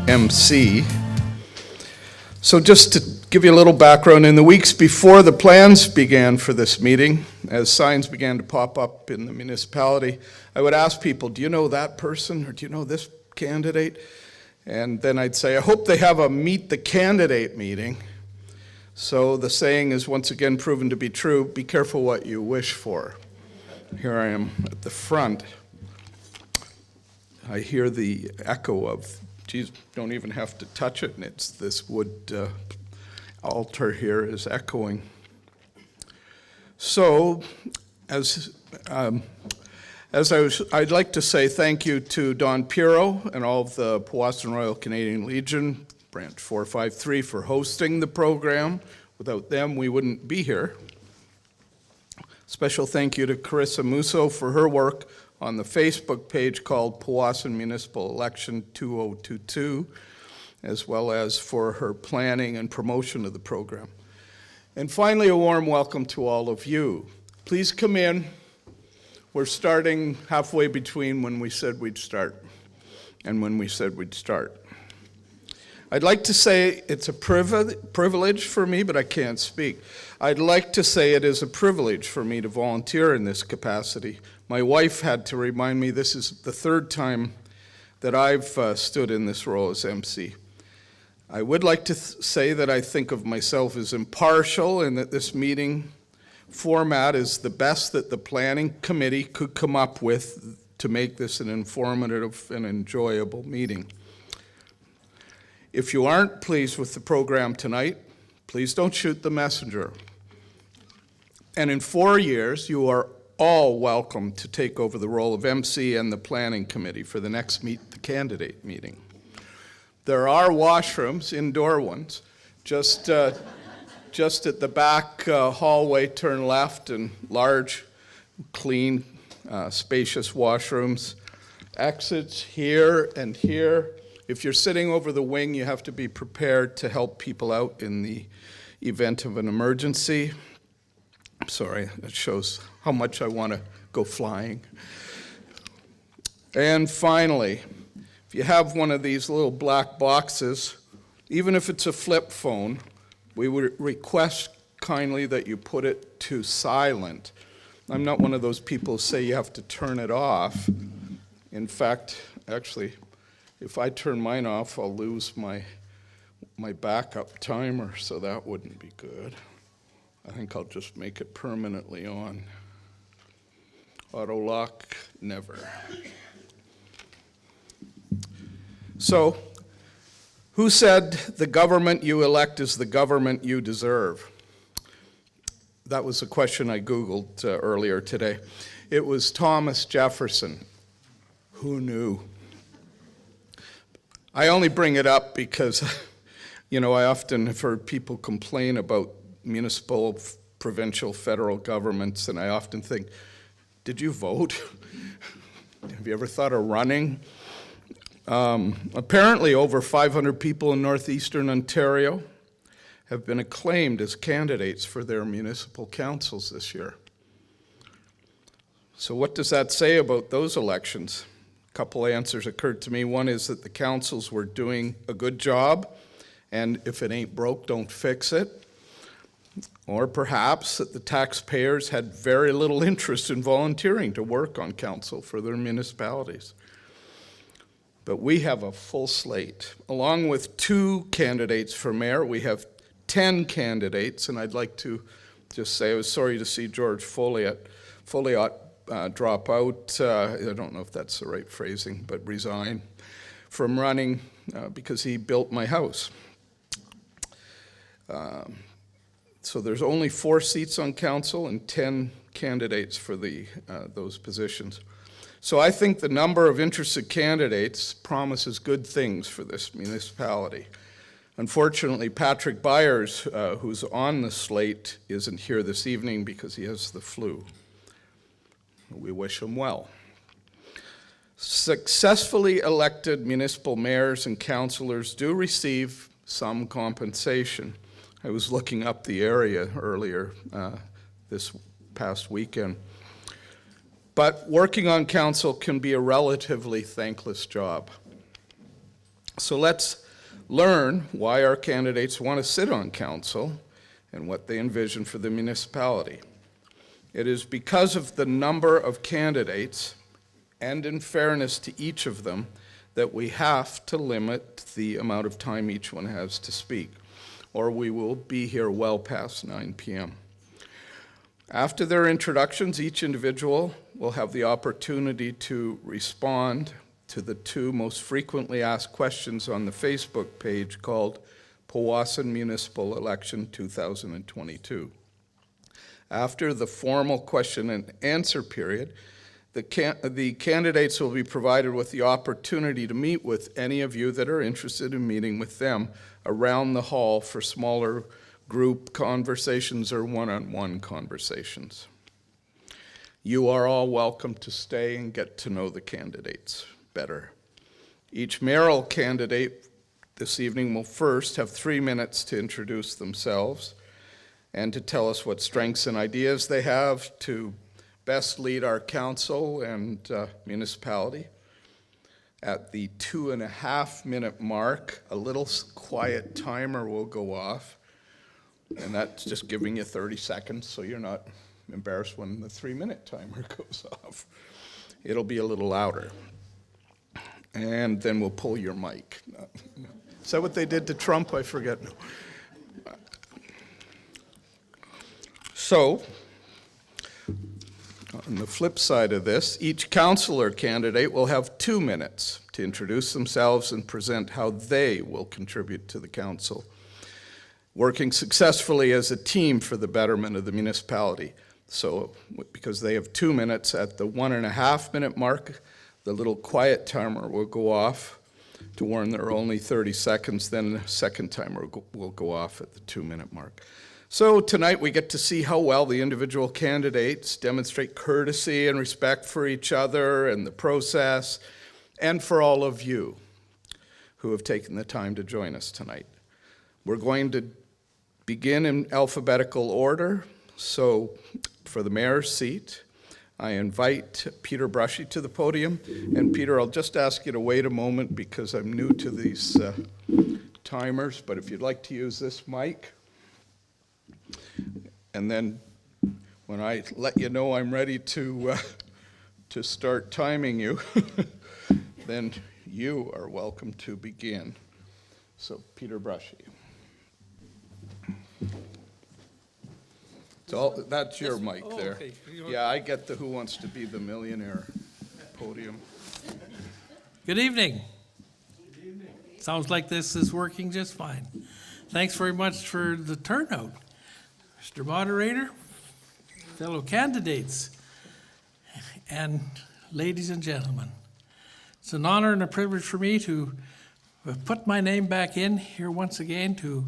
MC. So just to give you a little background, in the weeks before the plans began for this meeting, as signs began to pop up in the municipality, I would ask people, do you know that person or do you know this candidate? And then I'd say, I hope they have a meet the candidate meeting. So the saying is once again proven to be true, be careful what you wish for. Here I am at the front. I hear the echo of, geez, don't even have to touch it, and it's this wood altar here is echoing. So, I'd like to say thank you to Don Piero and all of the Powassan Royal Canadian Legion, Branch 453, for hosting the program. Without them, we wouldn't be here. Special thank you to Carissa Musso for her work on the Facebook page called Powassan Municipal Election 2022, as well as for her planning and promotion of the program. And finally, a warm welcome to all of you. Please come in. We're starting halfway between when we said we'd start and when we said we'd start. I'd like to say it's a privilege for me, but I can't speak. I'd like to say it is a privilege for me to volunteer in this capacity. My wife had to remind me this is the third time that I've stood in this role as MC. I would like to say that I think of myself as impartial and that this meeting format is the best that the planning committee could come up with to make this an informative and enjoyable meeting. If you aren't pleased with the program tonight, please don't shoot the messenger. And in 4 years, you are all welcome to take over the role of MC and the planning committee for the next Meet the Candidate meeting. There are washrooms, indoor ones, just at the back hallway, turn left, and large, clean, spacious washrooms. Exits here and here. If you're sitting over the wing, you have to be prepared to help people out in the event of an emergency. I'm sorry, it shows how much I want to go flying. And finally, if you have one of these little black boxes, even if it's a flip phone, we would request kindly that you put it to silent. I'm not one of those people who say you have to turn it off. In fact, actually, if I turn mine off, I'll lose my backup timer, so that wouldn't be good. I think I'll just make it permanently on. Auto lock, never. So, who said the government you elect is the government you deserve? That was a question I Googled earlier today. It was Thomas Jefferson. Who knew? I only bring it up because, I often have heard people complain about municipal, provincial, federal governments, and I often think, did you vote? Have you ever thought of running? Apparently, over 500 people in northeastern Ontario have been acclaimed as candidates for their municipal councils this year. So what does that say about those elections? A couple answers occurred to me. One is that the councils were doing a good job, and if it ain't broke, don't fix it. Or perhaps that the taxpayers had very little interest in volunteering to work on council for their municipalities. But we have a full slate. Along with 2 candidates for mayor, we have 10 candidates, and I'd like to just say I was sorry to see George Folliot drop out, I don't know if that's the right phrasing, but resign from running because he built my house. So there's only 4 seats on council and 10 candidates for those positions. So I think the number of interested candidates promises good things for this municipality. Unfortunately, Patrick Byers, who's on the slate, isn't here this evening because he has the flu. We wish him well. Successfully elected municipal mayors and councillors do receive some compensation. I was looking up the area earlier this past weekend. But working on council can be a relatively thankless job. So let's learn why our candidates want to sit on council and what they envision for the municipality. It is because of the number of candidates, and in fairness to each of them, that we have to limit the amount of time each one has to speak, or we will be here well past 9 p.m. After their introductions, each individual will have the opportunity to respond to the two most frequently asked questions on the Facebook page called Powassan Municipal Election 2022. After the formal question and answer period, the candidates will be provided with the opportunity to meet with any of you that are interested in meeting with them around the hall for smaller group conversations or one-on-one conversations. You are all welcome to stay and get to know the candidates better. Each mayoral candidate this evening will first have 3 minutes to introduce themselves and to tell us what strengths and ideas they have to best lead our council and municipality. At the 2.5-minute mark, a little quiet timer will go off, and that's just giving you 30 seconds so you're not embarrassed when the 3-minute timer goes off. It'll be a little louder. And then we'll pull your mic. Is that what they did to Trump? I forget. So, on the flip side of this, each councillor candidate will have 2 minutes to introduce themselves and present how they will contribute to the council, working successfully as a team for the betterment of the municipality. So, because they have 2 minutes, at the 1.5-minute mark, the little quiet timer will go off to warn there are only 30 seconds, then the second timer will go off at the 2-minute mark. So tonight we get to see how well the individual candidates demonstrate courtesy and respect for each other and the process, and for all of you who have taken the time to join us tonight. We're going to begin in alphabetical order. So for the mayor's seat, I invite Peter Brushy to the podium. And Peter, I'll just ask you to wait a moment because I'm new to these timers, but if you'd like to use this mic, and then when I let you know I'm ready to start timing you, then you are welcome to begin. So Peter Brushy. That's your mic there. Okay. Yeah, I get the Who Wants to Be the Millionaire podium. Good evening. Good evening. Sounds like this is working just fine. Thanks very much for the turnout. Mr. Moderator, fellow candidates, and ladies and gentlemen. It's an honor and a privilege for me to put my name back in here once again to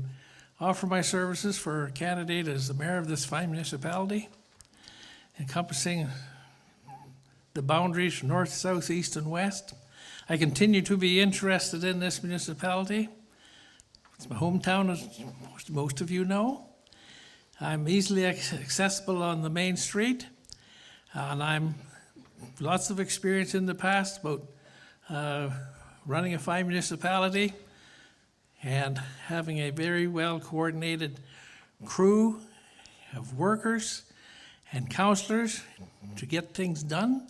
offer my services for a candidate as the mayor of this fine municipality, encompassing the boundaries north, south, east, and west. I continue to be interested in this municipality. It's my hometown, as most of you know. I'm easily accessible on the main street, and I'm lots of experience in the past about running a fine municipality and having a very well coordinated crew of workers and councillors to get things done.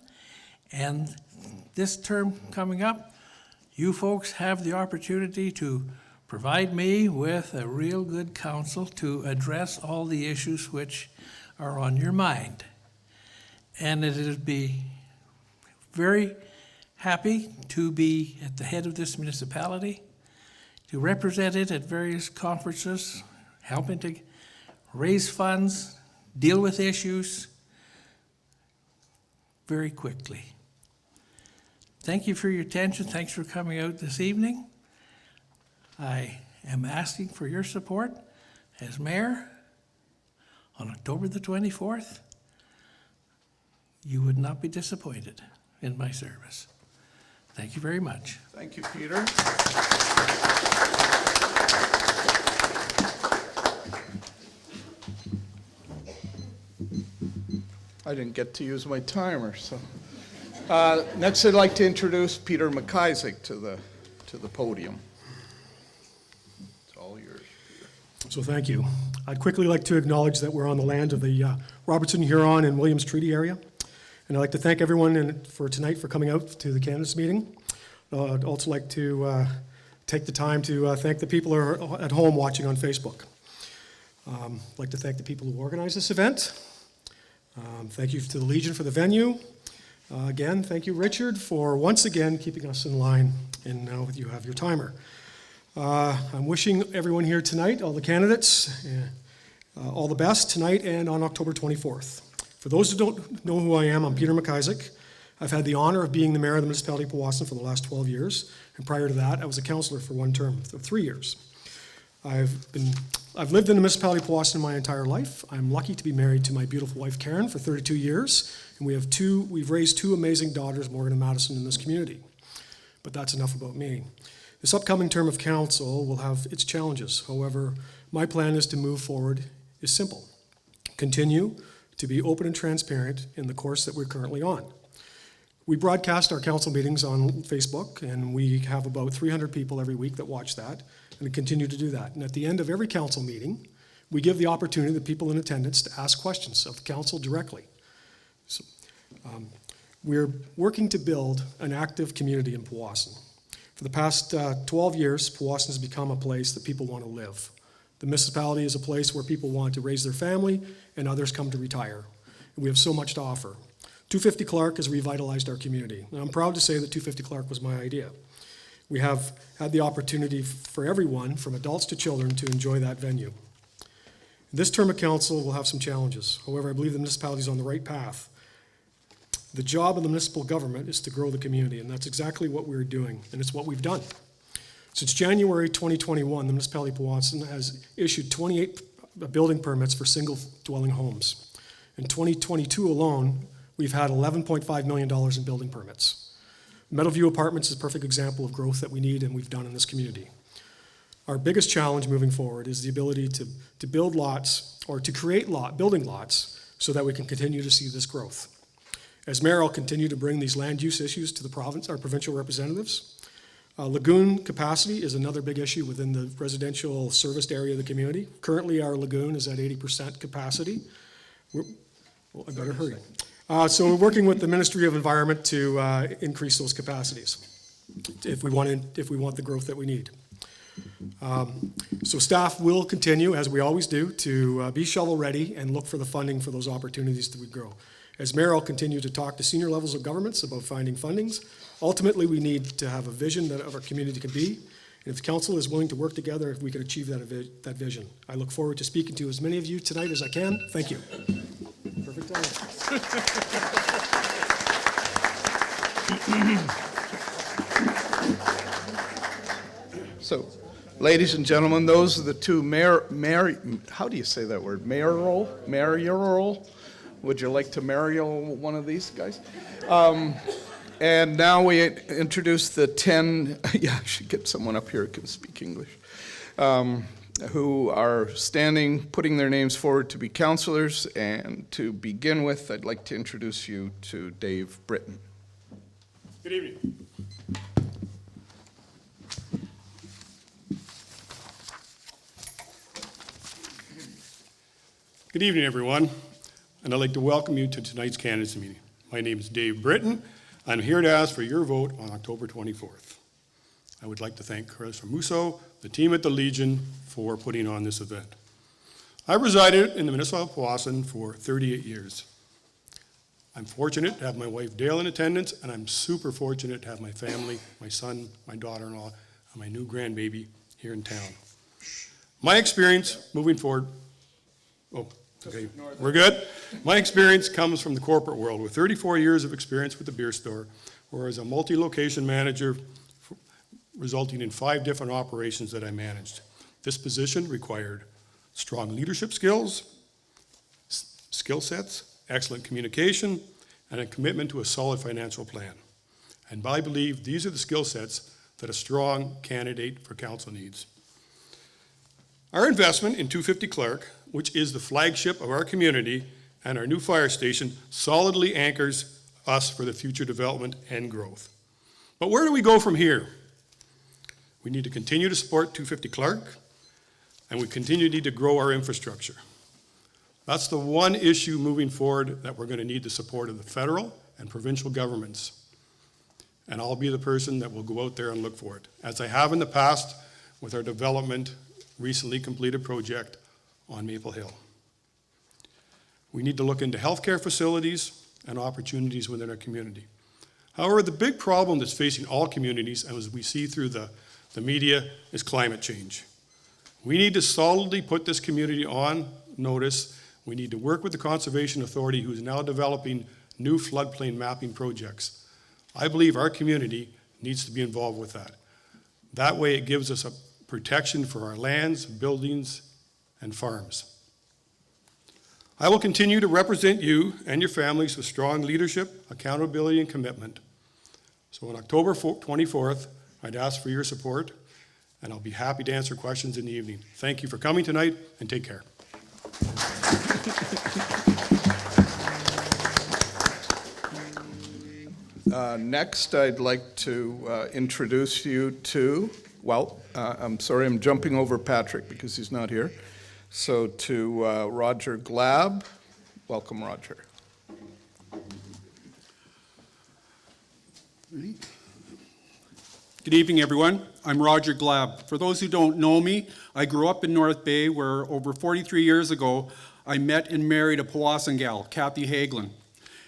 And this term coming up, you folks have the opportunity to provide me with a real good counsel to address all the issues which are on your mind. And it would be very happy to be at the head of this municipality, to represent it at various conferences, helping to raise funds, deal with issues very quickly. Thank you for your attention. Thanks for coming out this evening. I am asking for your support as mayor on October the 24th. You would not be disappointed in my service. Thank you very much. Thank you, Peter. I didn't get to use my timer, so. Next I'd like to introduce Peter McIsaac to the podium. So thank you. I'd quickly like to acknowledge that we're on the land of the Robertson, Huron, and Williams Treaty area. And I'd like to thank everyone for tonight for coming out to the candidates meeting. I'd also like to take the time to thank the people who are at home watching on Facebook. I'd like to thank the people who organized this event. Thank you to the Legion for the venue. Again, thank you, Richard, for once again keeping us in line. And now you have your timer. I'm wishing everyone here tonight, all the candidates, all the best tonight and on October 24th. For those who don't know who I am, I'm Peter McIsaac. I've had the honor of being the mayor of the municipality of Powassan for the last 12 years, and prior to that, I was a councillor for one term of 3 years. I've lived in the municipality of Powassan my entire life. I'm lucky to be married to my beautiful wife Karen for 32 years, and we've raised 2 amazing daughters, Morgan and Madison, in this community. But that's enough about me. This upcoming term of council will have its challenges. However, my plan is to move forward is simple. Continue to be open and transparent in the course that we're currently on. We broadcast our council meetings on Facebook, and we have about 300 people every week that watch that, and we continue to do that. And at the end of every council meeting, we give the opportunity to people in attendance to ask questions of the council directly. So, we're working to build an active community in Powassan. For the past 12 years, Powassan has become a place that people want to live. The municipality is a place where people want to raise their family and others come to retire. And we have so much to offer. 250 Clark has revitalized our community. And I'm proud to say that 250 Clark was my idea. We have had the opportunity for everyone, from adults to children, to enjoy that venue. This term of council will have some challenges. However, I believe the municipality is on the right path. The job of the municipal government is to grow the community, and that's exactly what we're doing, and it's what we've done. Since January 2021, the municipality of Powassan has issued 28 building permits for single-dwelling homes. In 2022 alone, we've had $11.5 million in building permits. Meadowview Apartments is a perfect example of growth that we need and we've done in this community. Our biggest challenge moving forward is the ability to build lots, or to create building lots, so that we can continue to see this growth. As mayor, I'll continue to bring these land use issues to the province, our provincial representatives. Lagoon capacity is another big issue within the residential serviced area of the community. Currently, our lagoon is at 80% capacity. I better hurry. So we're working with the Ministry of Environment to increase those capacities if we want the growth that we need. So staff will continue, as we always do, to be shovel ready and look for the funding for those opportunities that we grow. As mayor, I'll continue to talk to senior levels of governments about finding fundings. Ultimately, we need to have a vision that our community can be. And if the council is willing to work together, if we can achieve that vision. I look forward to speaking to as many of you tonight as I can. Thank you. Perfect time. So, ladies and gentlemen, those are the 2 how do you say that word? Mayoral? Would you like to marry one of these guys? And now we introduce the 10, I should get someone up here who can speak English, who are standing, putting their names forward to be councillors. And to begin with, I'd like to introduce you to Dave Britton. Good evening. Good evening, everyone. And I'd like to welcome you to tonight's candidates meeting. My name is Dave Britton. I'm here to ask for your vote on October 24th. I would like to thank Chris Musso, the team at the Legion, for putting on this event. I resided in the municipality of Powassan for 38 years. I'm fortunate to have my wife Dale in attendance, and I'm super fortunate to have my family, my son, my daughter-in-law, and my new grandbaby here in town. My experience moving forward, okay, we're good. My experience comes from the corporate world with 34 years of experience with the beer store, or as a multi-location manager, resulting in 5 different operations that I managed. This position required strong leadership skills, skill sets, excellent communication, and a commitment to a solid financial plan. And I believe these are the skill sets that a strong candidate for council needs. Our investment in 250 Clark, which is the flagship of our community, and our new fire station solidly anchors us for the future development and growth. But where do we go from here? We need to continue to support 250 Clark and we continue to need to grow our infrastructure. That's the one issue moving forward that we're going to need the support of the federal and provincial governments. And I'll be the person that will go out there and look for it, as I have in the past with our development recently completed project on Maple Hill. We need to look into healthcare facilities and opportunities within our community. However, the big problem that's facing all communities, as we see through the media, is climate change. We need to solidly put this community on notice. We need to work with the Conservation Authority, who is now developing new floodplain mapping projects. I believe our community needs to be involved with that. That way it gives us a protection for our lands, buildings, and farms. I will continue to represent you and your families with strong leadership, accountability, and commitment. So on October 24th, I'd ask for your support, and I'll be happy to answer questions in the evening. Thank you for coming tonight, and take care. Next, I'd like to introduce you to, I'm sorry, I'm jumping over Patrick because he's not here. So to Roger Glab. Welcome, Roger. Good evening, everyone. I'm Roger Glab. For those who don't know me, I grew up in North Bay, where over 43 years ago, I met and married a Powassan gal, Kathy Hagelin,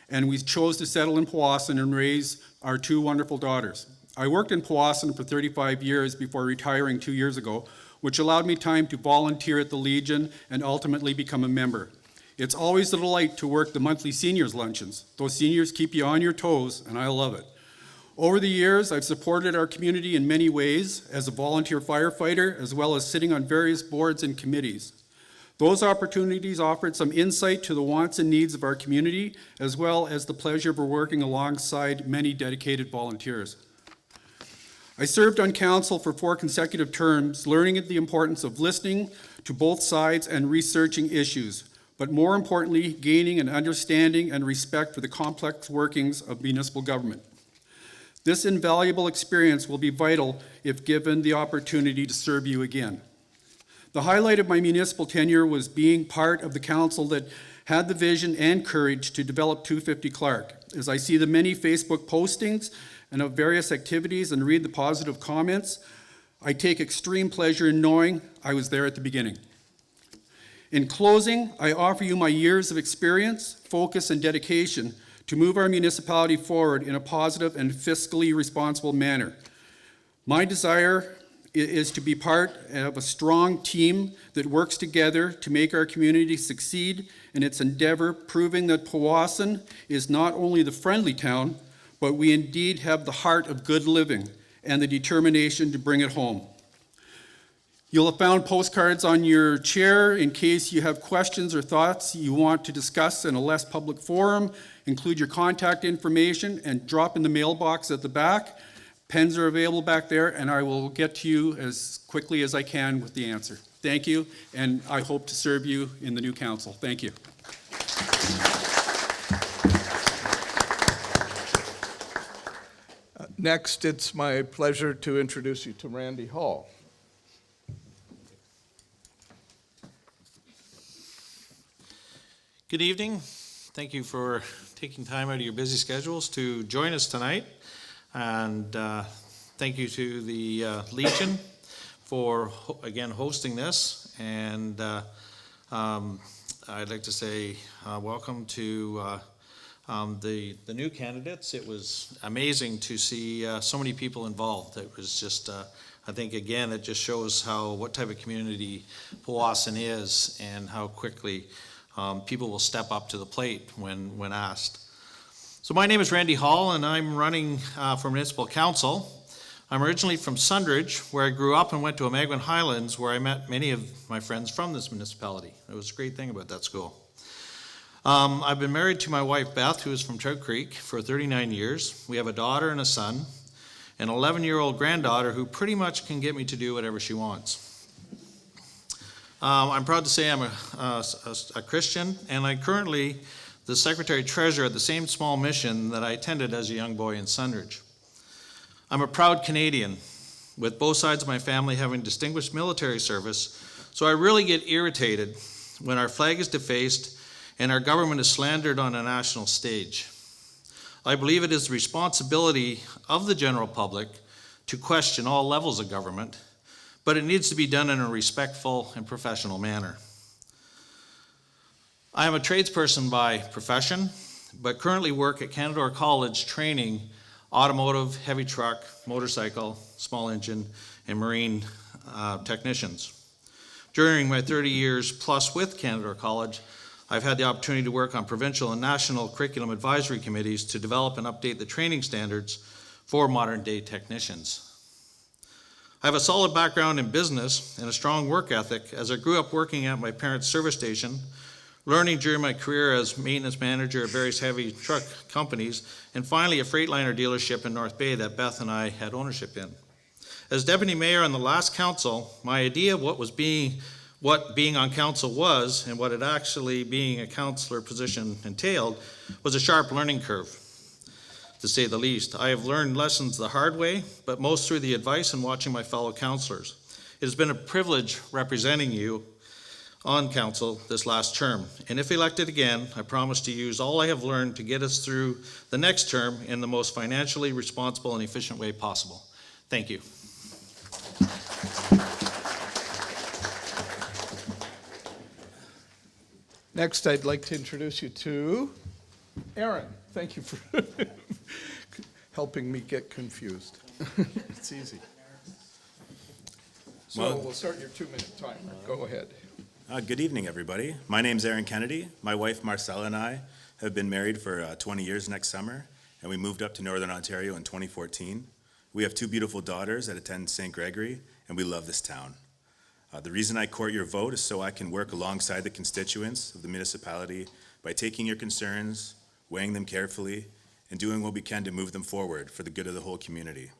and we chose to settle in Powassan and raise our two wonderful daughters. I worked in Powassan for 35 years before retiring 2 years ago, which allowed me time to volunteer at the Legion and ultimately become a member. It's always a delight to work the monthly seniors luncheons. Those seniors keep you on your toes, and I love it. Over the years, I've supported our community in many ways as a volunteer firefighter, as well as sitting on various boards and committees. Those opportunities offered some insight to the wants and needs of our community, as well as the pleasure of working alongside many dedicated volunteers. I served on council for 4 consecutive terms, learning the importance of listening to both sides and researching issues, but more importantly, gaining an understanding and respect for the complex workings of municipal government. This invaluable experience will be vital if given the opportunity to serve you again. The highlight of my municipal tenure was being part of the council that had the vision and courage to develop 250 Clark. As I see the many Facebook postings and of various activities and read the positive comments, I take extreme pleasure in knowing I was there at the beginning. In closing, I offer you my years of experience, focus, and dedication to move our municipality forward in a positive and fiscally responsible manner. My desire is to be part of a strong team that works together to make our community succeed in its endeavor, proving that Powassan is not only the friendly town, but we indeed have the heart of good living and the determination to bring it home. You'll have found postcards on your chair in case you have questions or thoughts you want to discuss in a less public forum. Include your contact information and drop in the mailbox at the back. Pens are available back there, and I will get to you as quickly as I can with the answer. Thank you, and I hope to serve you in the new council. Thank you. Next, it's my pleasure to introduce you to Randy Hall. Good evening. Thank you for taking time out of your busy schedules to join us tonight. And thank you to the Legion for, again, hosting this. And I'd like to say welcome to the new candidates. It was amazing to see so many people involved. It was just, I think, again, it just shows what type of community Powassan is and how quickly people will step up to the plate when asked. So my name is Randy Hall, and I'm running for municipal council. I'm originally from Sundridge, where I grew up and went to Omaguen Highlands, where I met many of my friends from this municipality. It was a great thing about that school. I've been married to my wife, Beth, who is from Trout Creek, for 39 years. We have a daughter and a son, an 11-year-old granddaughter who pretty much can get me to do whatever she wants. I'm proud to say I'm a Christian, and I'm currently the Secretary-Treasurer at the same small mission that I attended as a young boy in Sundridge. I'm a proud Canadian, with both sides of my family having distinguished military service, So I really get irritated when our flag is defaced and our government is slandered on a national stage. I believe it is the responsibility of the general public to question all levels of government, but it needs to be done in a respectful and professional manner. I am a tradesperson by profession, but currently work at Canadore College training automotive, heavy truck, motorcycle, small engine, and marine technicians. During my 30 years plus with Canadore College, I've had the opportunity to work on provincial and national curriculum advisory committees to develop and update the training standards for modern day technicians. I have a solid background in business and a strong work ethic as I grew up working at my parents' service station, learning during my career as maintenance manager at various heavy truck companies, and finally a Freightliner dealership in North Bay that Beth and I had ownership in. As deputy mayor on the last council, my idea of what being on council was and what it actually being a councillor position entailed was a sharp learning curve, to say the least. I have learned lessons the hard way, but most through the advice and watching my fellow councillors. It has been a privilege representing you on council this last term, and if elected again, I promise to use all I have learned to get us through the next term in the most financially responsible and efficient way possible. Thank you. Next, I'd like to introduce you to Aaron. Thank you for helping me get confused. It's easy. So we'll start your 2-minute timer. Go ahead. Good evening, everybody. My name's Aaron Kennedy. My wife, Marcella, and I have been married for 20 years next summer, and we moved up to Northern Ontario in 2014. We have 2 beautiful daughters that attend St. Gregory, and we love this town. The reason I court your vote is so I can work alongside the constituents of the municipality by taking your concerns, weighing them carefully, and doing what we can to move them forward for the good of the whole community.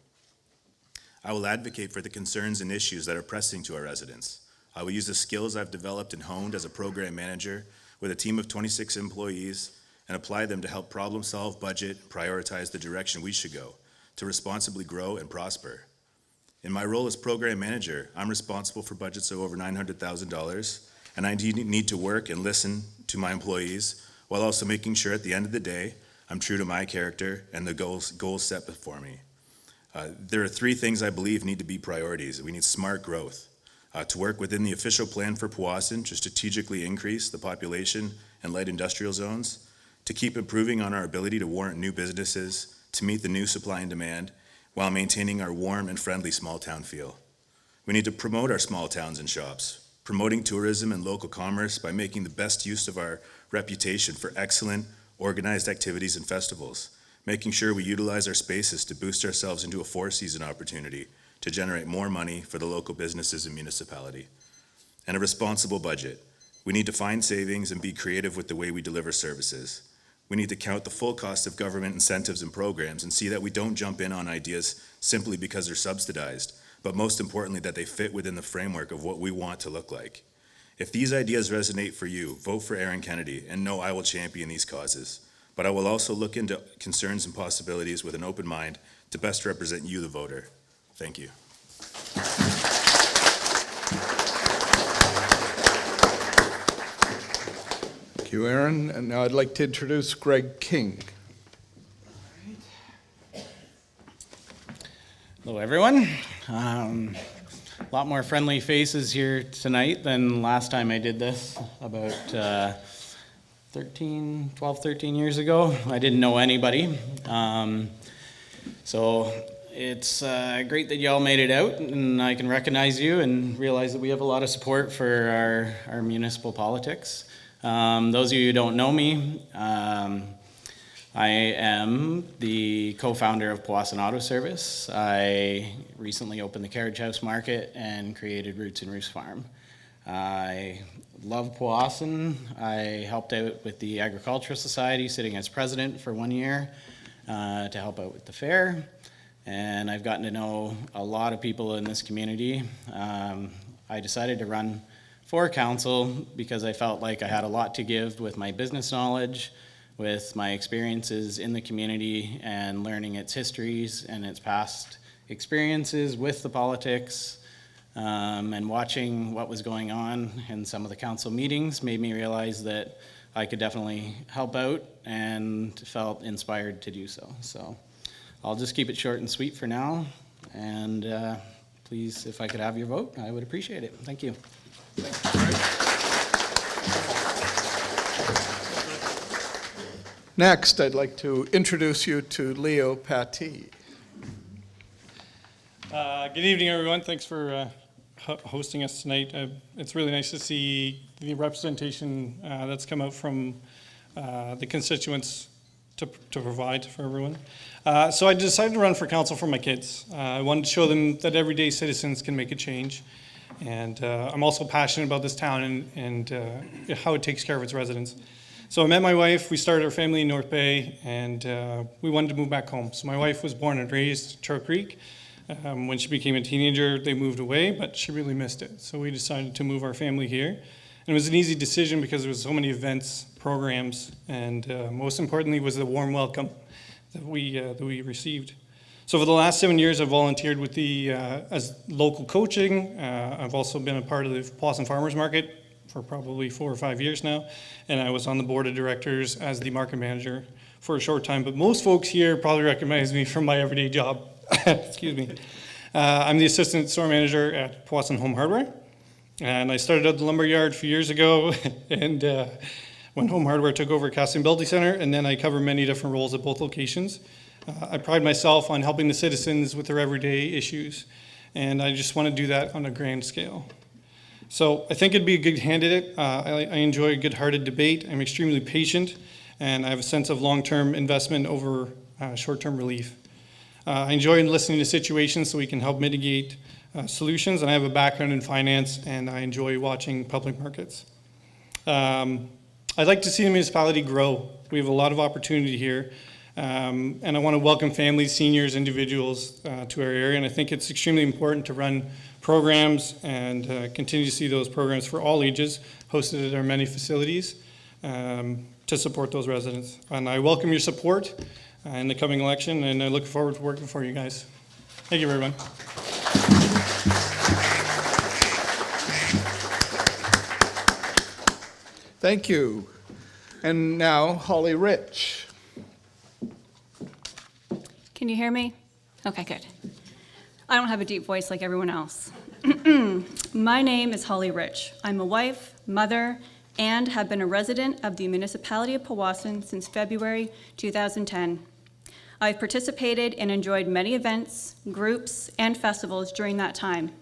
I will advocate for the concerns and issues that are pressing to our residents. I will use the skills I've developed and honed as a program manager with a team of 26 employees and apply them to help problem solve, budget, and prioritize the direction we should go to responsibly grow and prosper. In my role as program manager, I'm responsible for budgets of over $900,000, and I need to work and listen to my employees while also making sure at the end of the day, I'm true to my character and the goals set before me. There are 3 things I believe need to be priorities. We need smart growth, to work within the official plan for Powassan to strategically increase the population and light industrial zones, to keep improving on our ability to warrant new businesses, to meet the new supply and demand, while maintaining our warm and friendly small town feel. We need to promote our small towns and shops, promoting tourism and local commerce by making the best use of our reputation for excellent, organized activities and festivals, making sure we utilize our spaces to boost ourselves into a 4-season opportunity to generate more money for the local businesses and municipality. And a responsible budget. We need to find savings and be creative with the way we deliver services. We need to count the full cost of government incentives and programs and see that we don't jump in on ideas simply because they're subsidized, but most importantly that they fit within the framework of what we want to look like. If these ideas resonate for you, vote for Aaron Kennedy, and know I will champion these causes. But I will also look into concerns and possibilities with an open mind to best represent you, the voter. Thank you. Thank you, Aaron. And now I'd like to introduce Greg King. Hello, everyone. A lot more friendly faces here tonight than last time I did this about 12, 13 years ago. I didn't know anybody. So it's great that y'all made it out and I can recognize you and realize that we have a lot of support for our municipal politics. Those of you who don't know me, I am the co-founder of Powassan Auto Service. I recently opened the Carriage House Market and created Roots and Roos Farm. I love Powassan. I helped out with the Agricultural Society, sitting as president for 1 year to help out with the fair. And I've gotten to know a lot of people in this community. I decided to run for council because I felt like I had a lot to give with my business knowledge, with my experiences in the community and learning its histories and its past experiences with the politics, And watching what was going on in some of the council meetings made me realize that I could definitely help out and felt inspired to do so. So I'll just keep it short and sweet for now. And please, if I could have your vote, I would appreciate it. Thank you. Next, I'd like to introduce you to Leo Paty. Good evening, everyone. Thanks for hosting us tonight. It's really nice to see the representation that's come out from the constituents to provide for everyone. So I decided to run for council for my kids. I wanted to show them that everyday citizens can make a change. And I'm also passionate about this town and how it takes care of its residents. So I met my wife, we started our family in North Bay, and we wanted to move back home. So my wife was born and raised in Trout Creek. When she became a teenager, they moved away, but she really missed it. So we decided to move our family here. And it was an easy decision because there was so many events, programs, and most importantly was the warm welcome that we received. So for the last 7 years, I've volunteered with as local coaching. I've also been a part of the Powassan Farmers Market for probably 4 or 5 years now, and I was on the board of directors as the market manager for a short time. But most folks here probably recognize me from my everyday job. Excuse me. I'm the assistant store manager at Powassan Home Hardware, and I started at the lumber yard a few years ago, and when Home Hardware took over Casting Building Center, and then I cover many different roles at both locations. I pride myself on helping the citizens with their everyday issues, and I just want to do that on a grand scale. So I think it'd be a good candidate. I enjoy a good-hearted debate. I'm extremely patient, and I have a sense of long-term investment over short-term relief. I enjoy listening to situations so we can help mitigate solutions, and I have a background in finance, and I enjoy watching public markets. I'd like to see the municipality grow. We have a lot of opportunity here, and I want to welcome families, seniors, individuals to our area, and I think it's extremely important to run programs and continue to see those programs for all ages hosted at our many facilities to support those residents. And I welcome your support in the coming election, and I look forward to working for you guys. Thank you, everyone. Thank you. And now, Holly Rich. Can you hear me? Okay, good. I don't have a deep voice like everyone else. My name is Holly Rich. I'm a wife, mother, and have been a resident of the municipality of Powassan since February 2010. I've participated and enjoyed many events, groups, and festivals during that time.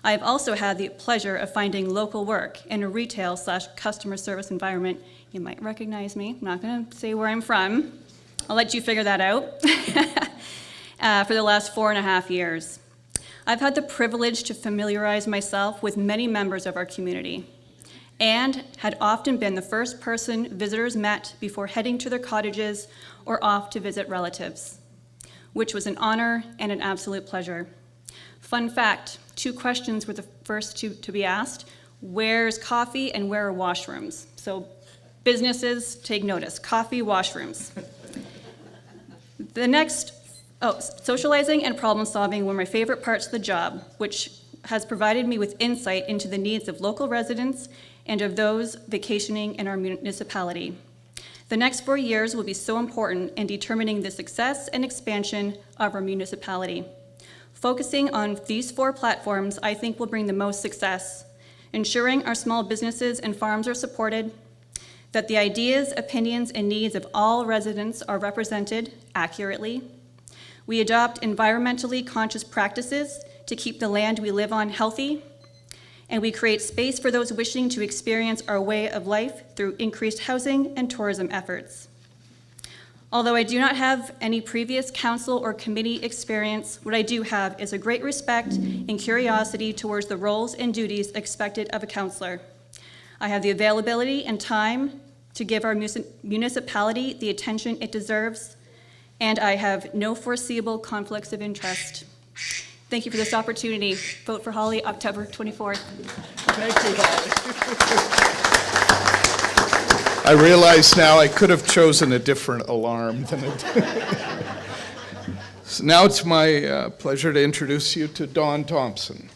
I have also had the pleasure of finding local work in a retail/customer service environment. You might recognize me. I'm not going to say where I'm from. I'll let you figure that out. For the last 4.5 years. I've had the privilege to familiarize myself with many members of our community and had often been the first person visitors met before heading to their cottages or off to visit relatives, which was an honor and an absolute pleasure. Fun fact, 2 questions were the first to be asked. Where's coffee and where are washrooms? So businesses, take notice, coffee, washrooms. The next, socializing and problem solving were my favorite parts of the job, which has provided me with insight into the needs of local residents and of those vacationing in our municipality. The next 4 years will be so important in determining the success and expansion of our municipality. Focusing on these 4 platforms, I think will bring the most success, ensuring our small businesses and farms are supported, that the ideas, opinions, and needs of all residents are represented accurately. We adopt environmentally conscious practices to keep the land we live on healthy, and we create space for those wishing to experience our way of life through increased housing and tourism efforts. Although I do not have any previous council or committee experience, what I do have is a great respect and curiosity towards the roles and duties expected of a councillor. I have the availability and time to give our municipality the attention it deserves, and I have no foreseeable conflicts of interest. Thank you for this opportunity. Vote for Holly, October 24th. Thank you, Holly. I realize now I could have chosen a different alarm than it. So now it's my pleasure to introduce you to Dawn Thompson.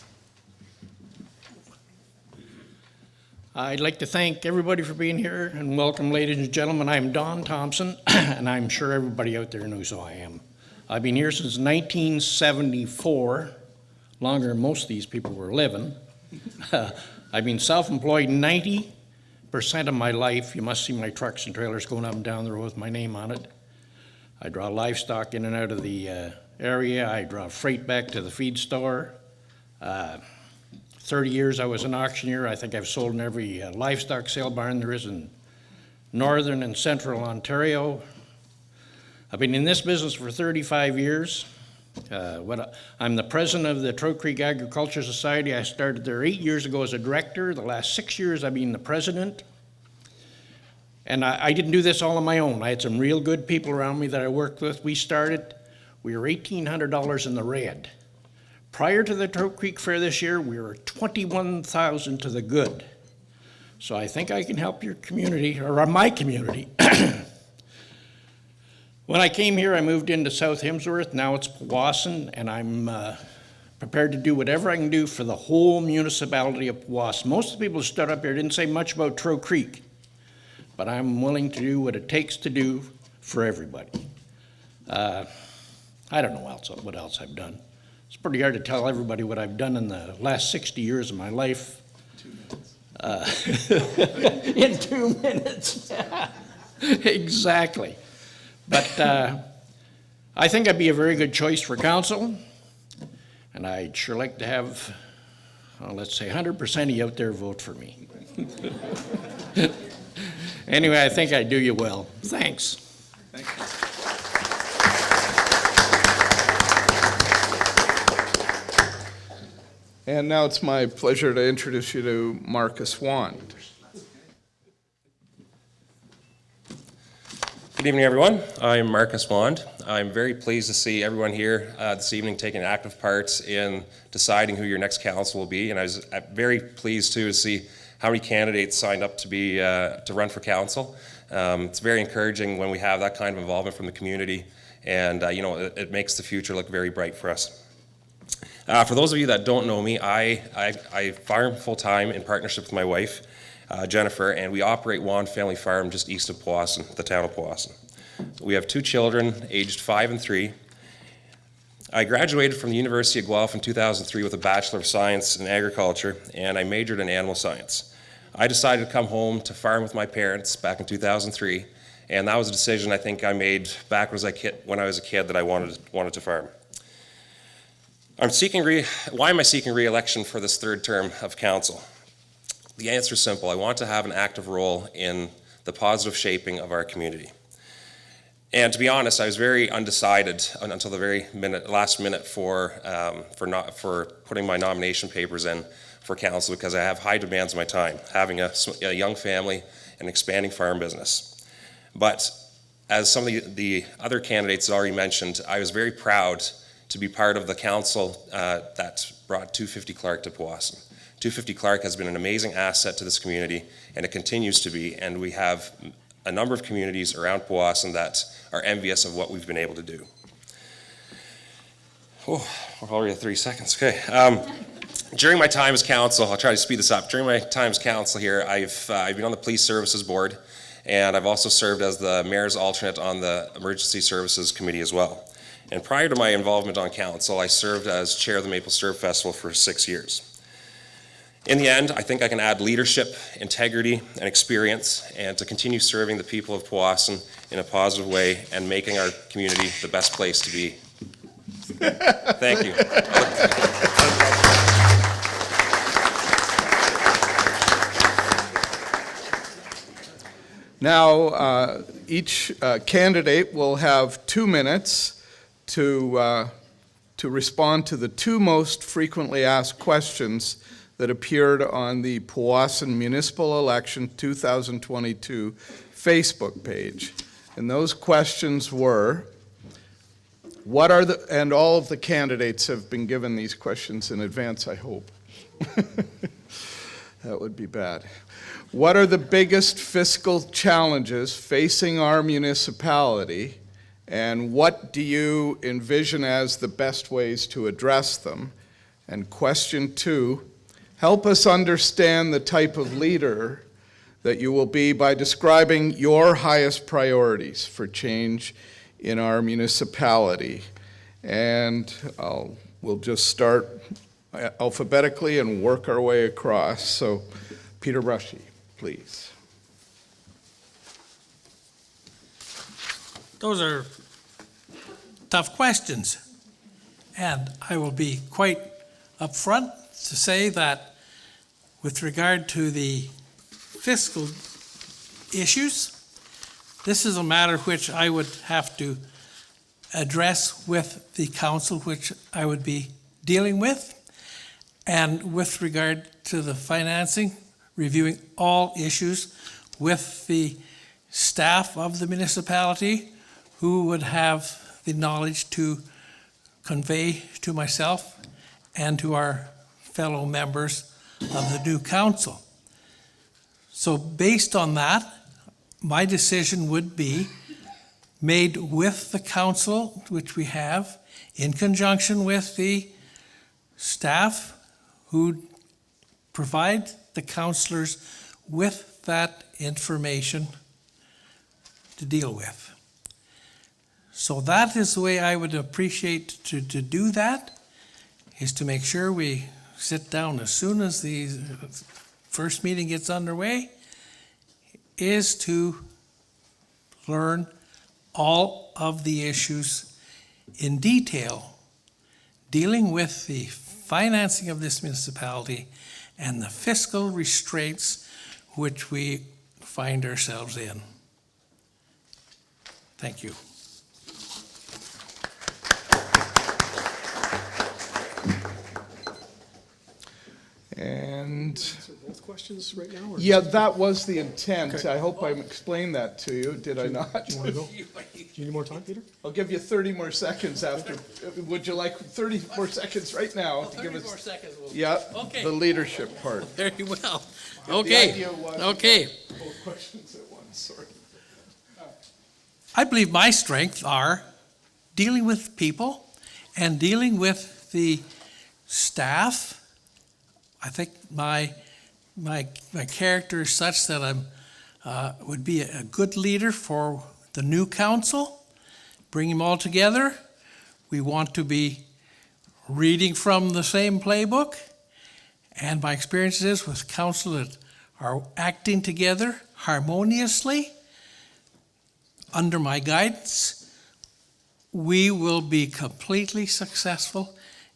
I'd like to thank everybody for being here and welcome, ladies and gentlemen. I'm Don Thompson, and I'm sure everybody out there knows who I am. I've been here since 1974, longer than most of these people were living. I've been self-employed 90% of my life. You must see my trucks and trailers going up and down the road with my name on it. I draw livestock in and out of the area. I draw freight back to the feed store. 30 years I was an auctioneer. I think I've sold in every livestock sale barn there is in northern and central Ontario. I've been in this business for 35 years. I'm the president of the Trout Creek Agriculture Society. I started there 8 years ago as a director. The last 6 years I've been the president. And I didn't do this all on my own. I had some real good people around me that I worked with. We were $1,800 in the red. Prior to the Trout Creek Fair this year, we were 21,000 to the good. So I think I can help your community, or my community. When I came here, I moved into South Hemsworth. Now it's Powassan, and I'm prepared to do whatever I can do for the whole municipality of Powassan. Most of the people who stood up here didn't say much about Trout Creek, but I'm willing to do what it takes to do for everybody. I don't know what else I've done. It's pretty hard to tell everybody what I've done in the last 60 years of my life. 2 minutes. In 2 minutes. Exactly. But I think I'd be a very good choice for council, and I'd sure like to have, well, let's say 100% of you out there vote for me. Anyway, I think I do you well. Thanks. Thank you. And now it's my pleasure to introduce you to Marcus Wand. Good evening, everyone. I'm Marcus Wand. I'm very pleased to see everyone here this evening taking active part in deciding who your next council will be, and I was very pleased too to see how many candidates signed up to run for council. It's very encouraging when we have that kind of involvement from the community, and it makes the future look very bright for us. For those of you that don't know me, I farm full-time in partnership with my wife, Jennifer, and we operate Wand Family Farm just east of Powassan, the town of Powassan. We have 2 children, aged 5 and 3. I graduated from the University of Guelph in 2003 with a Bachelor of Science in Agriculture, and I majored in Animal Science. I decided to come home to farm with my parents back in 2003, and that was a decision I think I made back when I was a kid that I wanted to farm. Why am I seeking re-election for this 3rd term of council? The answer is simple. I want to have an active role in the positive shaping of our community. And to be honest, I was very undecided until the very last minute for putting my nomination papers in for council, because I have high demands of my time, having a young family and expanding farm business. But as some of the other candidates already mentioned, I was very proud to be part of the council that brought 250 Clark to Powassan. 250 Clark has been an amazing asset to this community, and it continues to be, and we have a number of communities around Powassan that are envious of what we've been able to do. Oh, we're already at 3 seconds, okay. During my time as council, I'll try to speed this up. During my time as council here, I've been on the Police Services Board, and I've also served as the Mayor's alternate on the Emergency Services Committee as well. And prior to my involvement on council, I served as chair of the Maple Syrup Festival for 6 years. In the end, I think I can add leadership, integrity, and experience, and to continue serving the people of Powassan in a positive way and making our community the best place to be. Thank you. Now, each candidate will have 2 minutes to respond to the 2 most frequently asked questions that appeared on the Powassan Municipal Election 2022 Facebook page. And those questions were, and all of the candidates have been given these questions in advance, I hope. That would be bad. What are the biggest fiscal challenges facing our municipality, and what do you envision as the best ways to address them? And question 2, Help us understand the type of leader that you will be by describing your highest priorities for change in our municipality. And we'll just start alphabetically and work our way across. So, Peter Rushy, please. Those are tough questions. And I will be quite upfront to say that with regard to the fiscal issues, this is a matter which I would have to address with the council, which I would be dealing with. And with regard to the financing, reviewing all issues with the staff of the municipality who would have the knowledge to convey to myself and to our fellow members of the new council. So based on that, my decision would be made with the council, which we have, in conjunction with the staff who provide the councillors with that information to deal with. So that is the way I would appreciate to do that, is to make sure we sit down as soon as the first meeting gets underway, is to learn all of the issues in detail, dealing with the financing of this municipality and the fiscal restraints which we find ourselves in. Thank you. And Answer both questions right now? Or yeah, that was the intent. Okay. I hope I explained that to you. Did I not? Do you want to go? Do you need more time, Peter? I'll give you 30 more seconds after. Would you like 30 more seconds right now to give 30 more us? seconds. Yeah, Okay. the leadership part. Very well. The Okay, idea was okay. both questions at once, sorry. I believe my strengths are dealing with people and dealing with the staff. I think my character is such that I'm would be a good leader for the new council. Bring them all together. We want to be reading from the same playbook. And my experience is with council that are acting together harmoniously under my guidance, we will be completely successful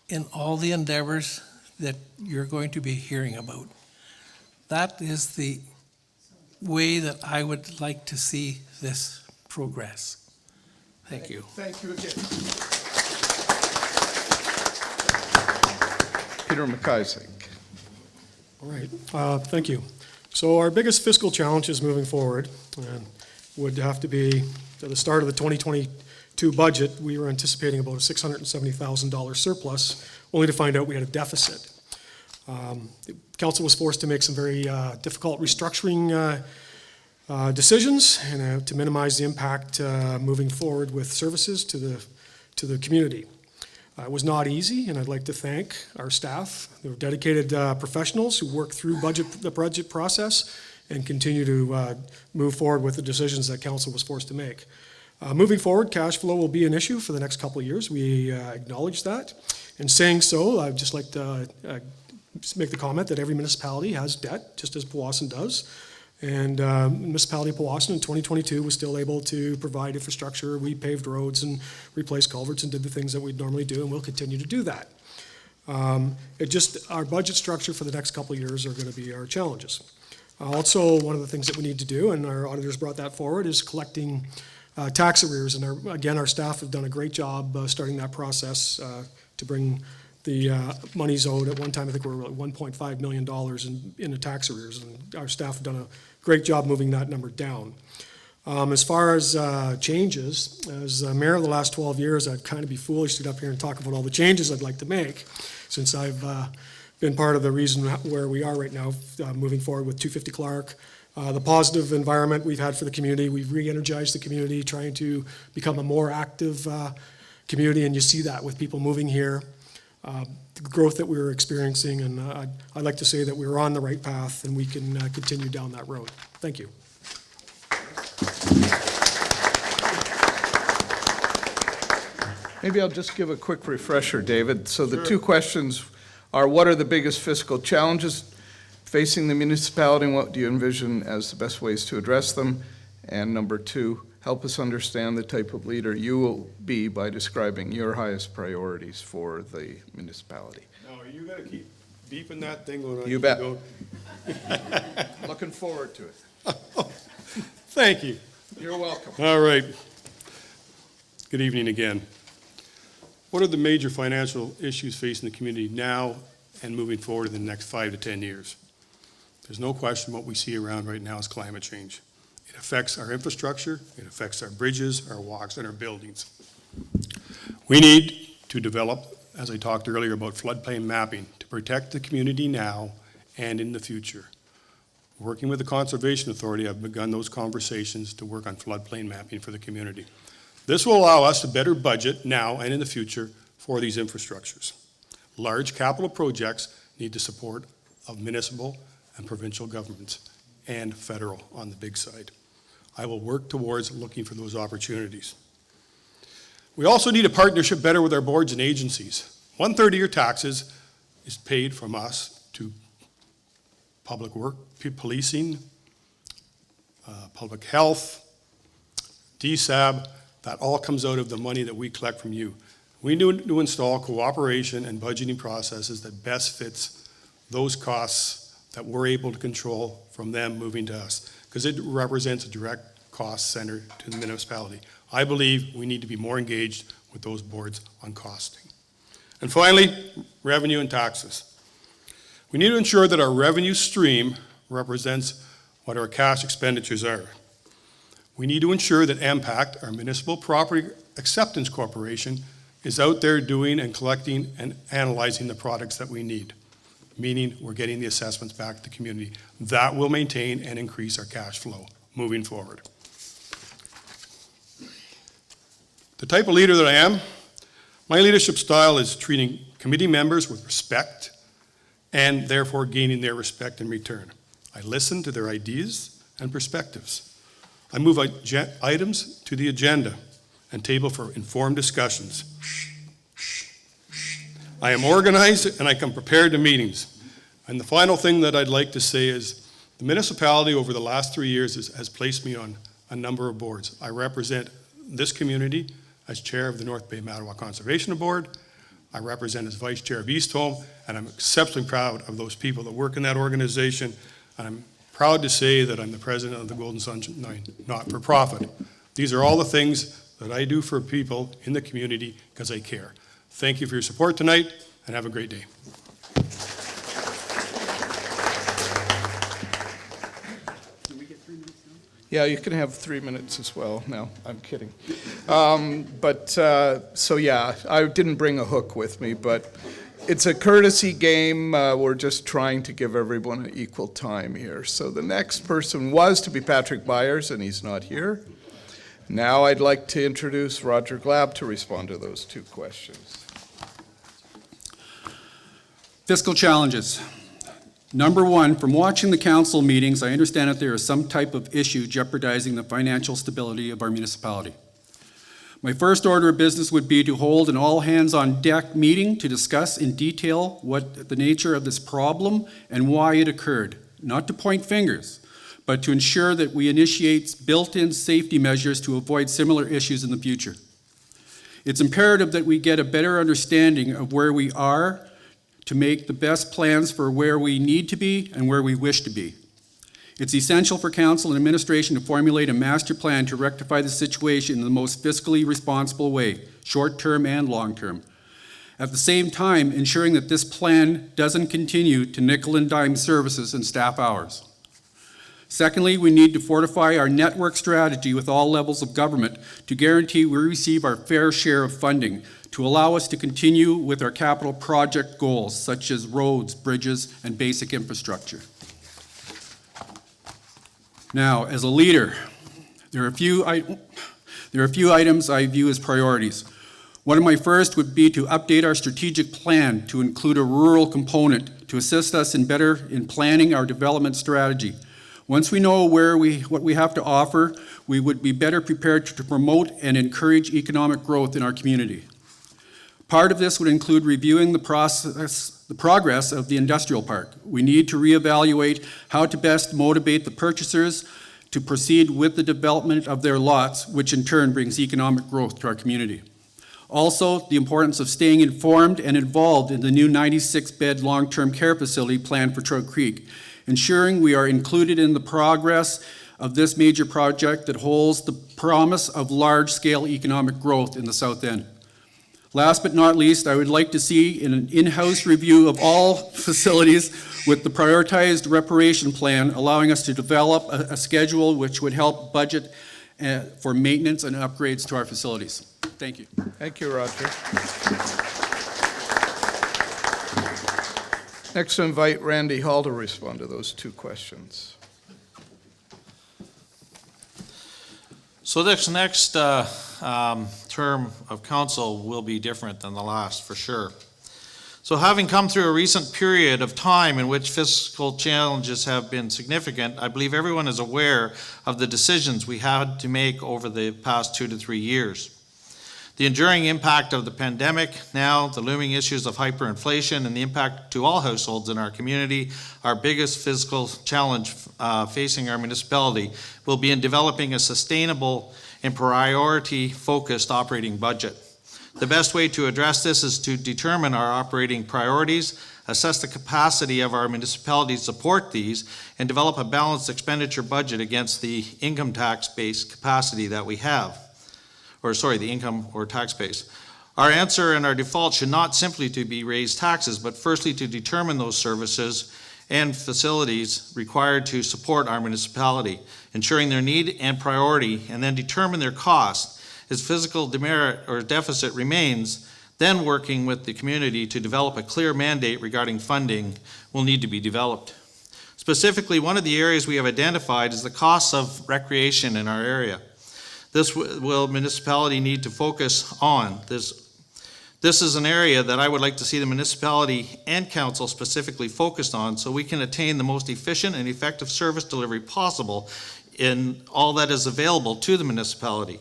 in all the endeavors that you're going to be hearing about. That is the way that I would like to see this progress. Thank you. Thank you again. Peter McIsaac. All right, thank you. So our biggest fiscal challenges moving forward would have to be, at the start of the 2022 budget, we were anticipating about a $670,000 surplus, only to find out we had a deficit. The council was forced to make some very difficult restructuring decisions and to minimize the impact moving forward with services to the community. It was not easy, and I'd like to thank our staff. They were dedicated professionals who worked through the budget process and continue to move forward with the decisions that council was forced to make. Moving forward, cash flow will be an issue for the next couple of years. We acknowledge that. In saying so, I'd just like to make the comment that every municipality has debt, just as Powassan does. And municipality of Powassan in 2022 was still able to provide infrastructure. We paved roads and replaced culverts and did the things that we'd normally do, and we'll continue to do that. Our budget structure for the next couple of years are going to be our challenges. Also, one of the things that we need to do, and our auditors brought that forward, is collecting tax arrears. And again, our staff have done a great job starting that process to bring the monies owed. At one time, I think we were at $1.5 million in the tax arrears, and our staff have done a great job moving that number down. As far as changes, as mayor of the last 12 years, I'd kind of be foolish to get up here and talk about all the changes I'd like to make, since I've been part of the reason where we are right now, moving forward with 250 Clark. The positive environment we've had for the community, we've re-energized the community, trying to become a more active community, and you see that with people moving here. the growth that we're experiencing, and I'd like to say that we're on the right path and we can continue down that road. Thank you. Maybe I'll just give a quick refresher, David. So the two questions are, what are the biggest fiscal challenges facing the municipality, and what do you envision as the best ways to address them? And number two, help us understand the type of leader you will be by describing your highest priorities for the municipality. Now, are you gonna keep beeping that thing when I You keep bet. going? Looking forward to it. Thank you. You're welcome. All right. Good evening again. What are the major financial issues facing the community now and moving forward in the next 5 to 10 years? There's no question what we see around right now is climate change. It affects our infrastructure, it affects our bridges, our walks, and our buildings. We need to develop, as I talked earlier about floodplain mapping, to protect the community now and in the future. Working with the Conservation Authority, I've begun those conversations to work on floodplain mapping for the community. This will allow us to better budget now and in the future for these infrastructures. Large capital projects need the support of municipal and provincial governments and federal on the big side. I will work towards looking for those opportunities. We also need a partnership better with our boards and agencies. 1/3 of your taxes is paid from us to public work, policing, public health, DSAB. That all comes out of the money that we collect from you. We need to install cooperation and budgeting processes that best fits those costs that we're able to control from them moving to us, because it represents a direct cost center to the municipality. I believe we need to be more engaged with those boards on costing. And finally, revenue and taxes. We need to ensure that our revenue stream represents what our cash expenditures are. We need to ensure that MPACT, our Municipal Property Acceptance Corporation, is out there doing and collecting and analyzing the products that we need, meaning we're getting the assessments back to the community. That will maintain and increase our cash flow moving forward. The type of leader that I am, my leadership style is treating committee members with respect and therefore gaining their respect in return. I listen to their ideas and perspectives. I move items to the agenda and table for informed discussions. I am organized and I come prepared to meetings. And the final thing that I'd like to say is the municipality over the last 3 years has placed me on a number of boards. I represent this community as chair of the North Bay Mattawa Conservation Board. I represent as vice chair of East Home, and I'm exceptionally proud of those people that work in that organization. And I'm proud to say that I'm the president of the Golden Sunshine Not-for-Profit. These are all the things that I do for people in the community because I care. Thank you for your support tonight, and have a great day. Yeah, you can have 3 minutes as well. No, I'm kidding. So yeah, I didn't bring a hook with me, but it's a courtesy game. We're just trying to give everyone an equal time here. So the next person was to be Patrick Byers, and he's not here. Now I'd like to introduce Roger Glab to respond to those two questions. Fiscal challenges. Number one, from watching the council meetings, I understand that there is some type of issue jeopardizing the financial stability of our municipality. My first order of business would be to hold an all-hands-on-deck meeting to discuss in detail what the nature of this problem and why it occurred. Not to point fingers, but to ensure that we initiate built-in safety measures to avoid similar issues in the future. It's imperative that we get a better understanding of where we are to make the best plans for where we need to be and where we wish to be. It's essential for council and administration to formulate a master plan to rectify the situation in the most fiscally responsible way, short-term and long-term. At the same time, ensuring that this plan doesn't continue to nickel and dime services and staff hours. Secondly, we need to fortify our network strategy with all levels of government to guarantee we receive our fair share of funding to allow us to continue with our capital project goals, such as roads, bridges, and basic infrastructure. Now, as a leader, there are a few items I view as priorities. One of my first would be to update our strategic plan to include a rural component to assist us in planning our development strategy. Once we know what we have to offer, we would be better prepared to promote and encourage economic growth in our community. Part of this would include reviewing the progress of the industrial park. We need to reevaluate how to best motivate the purchasers to proceed with the development of their lots, which in turn brings economic growth to our community. Also, the importance of staying informed and involved in the new 96-bed long-term care facility planned for Trout Creek, ensuring we are included in the progress of this major project that holds the promise of large-scale economic growth in the South End. Last but not least, I would like to see an in-house review of all facilities with the prioritized reparation plan, allowing us to develop a schedule which would help budget for maintenance and upgrades to our facilities. Thank you. Thank you, Roger. Next, I invite Randy Hall to respond to those two questions. So this next term of council will be different than the last, for sure. So having come through a recent period of time in which fiscal challenges have been significant, I believe everyone is aware of the decisions we had to make over the past 2 to 3 years. The enduring impact of the pandemic, now the looming issues of hyperinflation and the impact to all households in our community, our biggest fiscal challenge facing our municipality will be in developing a sustainable and priority-focused operating budget. The best way to address this is to determine our operating priorities, assess the capacity of our municipality to support these, and develop a balanced expenditure budget against the income tax-based capacity that we have. The income or tax base. Our answer and our default should not simply to be raise taxes, but firstly to determine those services and facilities required to support our municipality, ensuring their need and priority, and then determine their cost. As physical demerit or deficit remains, then working with the community to develop a clear mandate regarding funding will need to be developed. Specifically, one of the areas we have identified is the costs of recreation in our area. This will municipality need to focus on. This is an area that I would like to see the municipality and council specifically focused on so we can attain the most efficient and effective service delivery possible in all that is available to the municipality.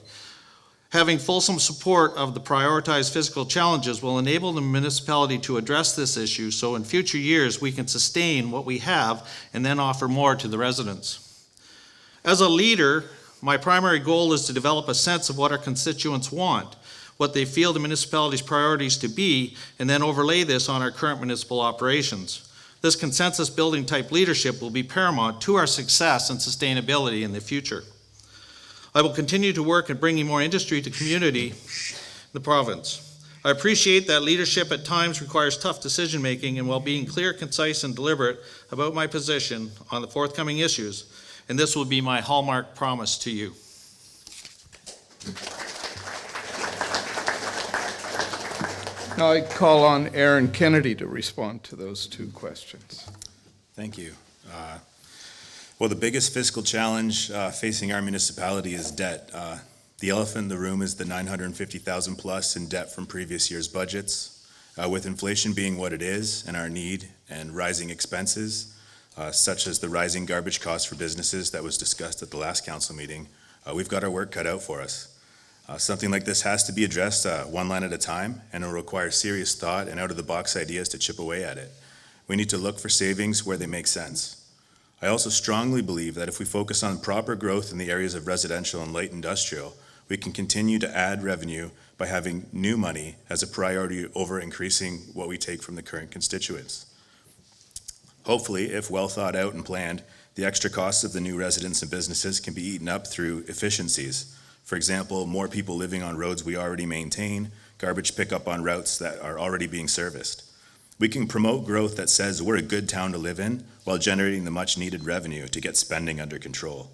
Having fulsome support of the prioritized fiscal challenges will enable the municipality to address this issue so in future years we can sustain what we have and then offer more to the residents. As a leader, my primary goal is to develop a sense of what our constituents want, what they feel the municipality's priorities to be, and then overlay this on our current municipal operations. This consensus building type leadership will be paramount to our success and sustainability in the future. I will continue to work at bringing more industry to community in the province. I appreciate that leadership at times requires tough decision making, and while being clear, concise, and deliberate about my position on the forthcoming issues, and this will be my hallmark promise to you. Now I call on Aaron Kennedy to respond to those two questions. Thank you. Well, the biggest fiscal challenge facing our municipality is debt. The elephant in the room is the $950,000 plus in debt from previous year's budgets. With inflation being what it is and our need and rising expenses, such as the rising garbage costs for businesses that was discussed at the last council meeting, we've got our work cut out for us. Something like this has to be addressed one line at a time, and it will require serious thought and out-of-the-box ideas to chip away at it. We need to look for savings where they make sense. I also strongly believe that if we focus on proper growth in the areas of residential and light industrial, we can continue to add revenue by having new money as a priority over increasing what we take from the current constituents. Hopefully, if well thought out and planned, the extra costs of the new residents and businesses can be eaten up through efficiencies. For example, more people living on roads we already maintain, garbage pickup on routes that are already being serviced. We can promote growth that says we're a good town to live in while generating the much needed revenue to get spending under control.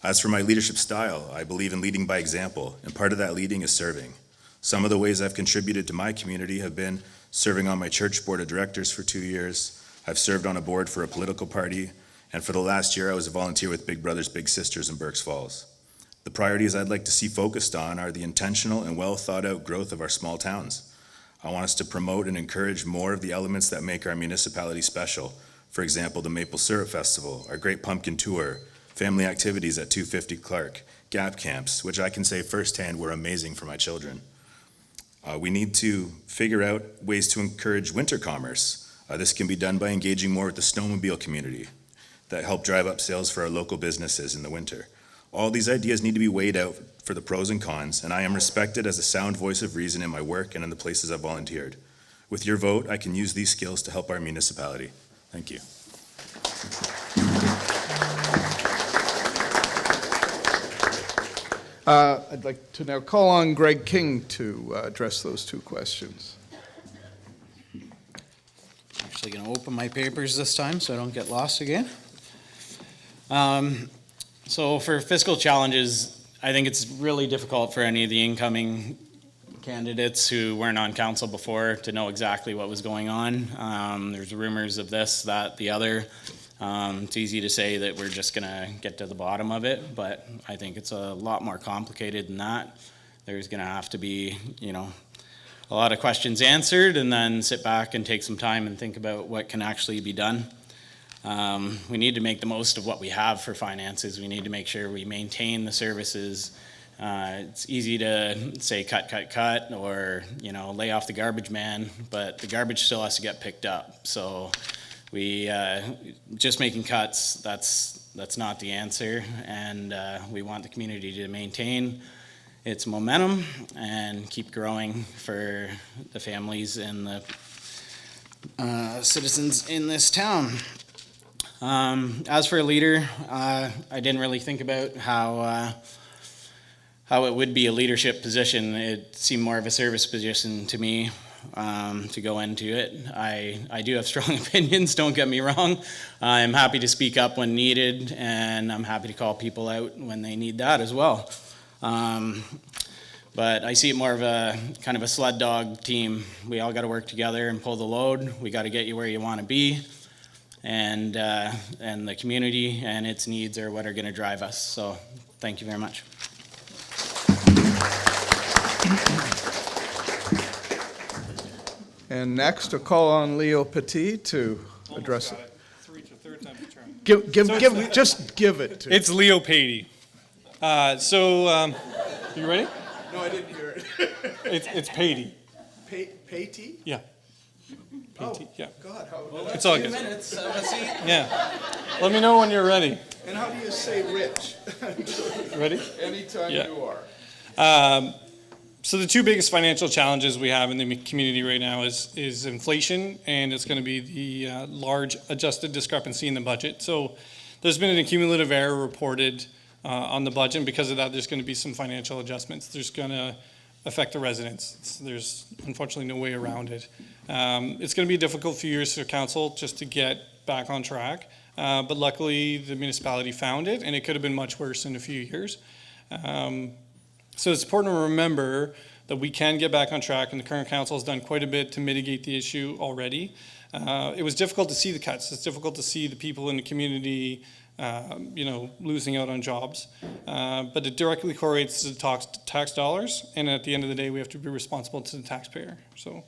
As for my leadership style, I believe in leading by example, and part of that leading is serving. Some of the ways I've contributed to my community have been serving on my church board of directors for 2 years. I've served on a board for a political party, and for the last year I was a volunteer with Big Brothers Big Sisters in Berks Falls. The priorities I'd like to see focused on are the intentional and well thought out growth of our small towns. I want us to promote and encourage more of the elements that make our municipality special. For example, the Maple Syrup Festival, our Great Pumpkin Tour, family activities at 250 Clark, gap camps, which I can say firsthand were amazing for my children. We need to figure out ways to encourage winter commerce. This can be done by engaging more with the snowmobile community that help drive up sales for our local businesses in the winter. All these ideas need to be weighed out for the pros and cons, and I am respected as a sound voice of reason in my work and in the places I've volunteered. With your vote, I can use these skills to help our municipality. Thank you. I'd like to now call on Greg King to address those two questions. Actually going to open my papers this time so I don't get lost again. So for fiscal challenges, I think it's really difficult for any of the incoming candidates who weren't on council before to know exactly what was going on. There's rumors of this, that, the other. It's easy to say that we're just gonna get to the bottom of it, but I think it's a lot more complicated than that. There's gonna have to be, a lot of questions answered, and then sit back and take some time and think about what can actually be done. We need to make the most of what we have for finances. We need to make sure we maintain the services. It's easy to say cut, or, lay off the garbage man, but the garbage still has to get picked up. So we, just making cuts, that's not the answer. And we want the community to maintain its momentum and keep growing for the families and the citizens in this town. As for a leader, I didn't really think about how it would be a leadership position. It seemed more of a service position to me, to go into it. I do have strong opinions, don't get me wrong. I'm happy to speak up when needed, and I'm happy to call people out when they need that as well. But I see it more of a kind of a sled dog team. We all got to work together and pull the load. We got to get you where you want to be. And the community and its needs are what are going to drive us. So thank you very much. And next, a call on Leo Petit to address it. Third time's a charm. Just give it to. It's Leo Patey. You ready? No, I didn't hear it. It's Patey. Patey? Yeah. Patey, yeah. God, how? It's all good. Minutes, have a seat. Yeah. Let me know when you're ready. And how do you say rich? Ready? Anytime Yeah. you are. So the two biggest financial challenges we have in the community right now is inflation, and it's going to be the large adjusted discrepancy in the budget. So there's been an accumulative error reported on the budget, and because of that, there's going to be some financial adjustments. There's going to affect the residents. There's unfortunately no way around it. It's going to be a difficult few years for council just to get back on track, but luckily the municipality found it, and it could have been much worse in a few years. So it's important to remember that we can get back on track, and the current council has done quite a bit to mitigate the issue already. It was difficult to see the cuts. It's difficult to see the people in the community, losing out on jobs. But it directly correlates to tax dollars, and at the end of the day, we have to be responsible to the taxpayer. So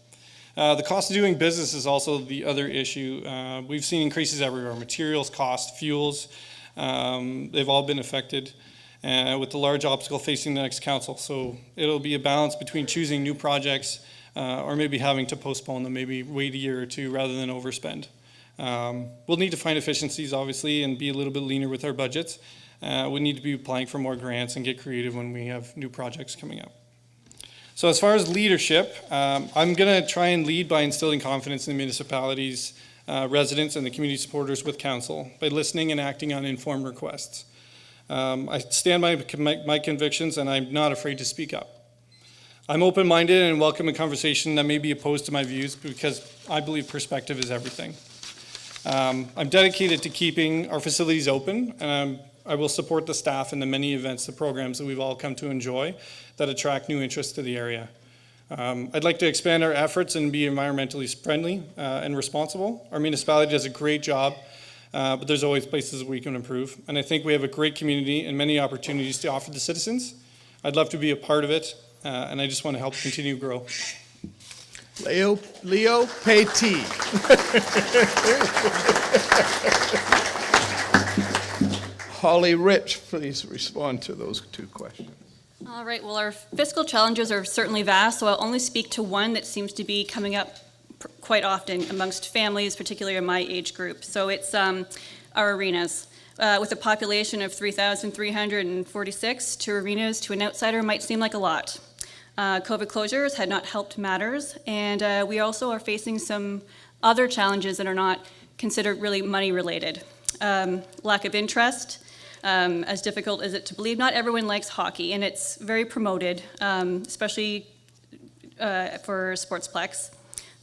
the cost of doing business is also the other issue. We've seen increases everywhere: materials, cost, fuels. They've all been affected. With the large obstacle facing the next council. So it'll be a balance between choosing new projects or maybe having to postpone them, maybe wait a year or two rather than overspend. We'll need to find efficiencies, obviously, and be a little bit leaner with our budgets. We need to be applying for more grants and get creative when we have new projects coming up. So as far as leadership, I'm going to try and lead by instilling confidence in the municipality's residents and the community supporters with council by listening and acting on informed requests. I stand by my convictions, and I'm not afraid to speak up. I'm open-minded and welcome a conversation that may be opposed to my views because I believe perspective is everything. I'm dedicated to keeping our facilities open, and I will support the staff in the many events, the programs that we've all come to enjoy that attract new interest to the area. I'd like to expand our efforts and be environmentally friendly and responsible. Our municipality does a great job but there's always places we can improve. And I think we have a great community and many opportunities to offer the citizens. I'd love to be a part of it, and I just want to help continue to grow. Leo Paytee. Holly Rich, please respond to those two questions. All right, well, our fiscal challenges are certainly vast, so I'll only speak to one that seems to be coming up quite often amongst families, particularly in my age group. So it's our arenas. With a population of 3,346, 2 arenas to an outsider might seem like a lot. COVID closures had not helped matters, and we also are facing some other challenges that are not considered really money-related. Lack of interest. As difficult as it to believe, not everyone likes hockey, and it's very promoted, especially for Sportsplex.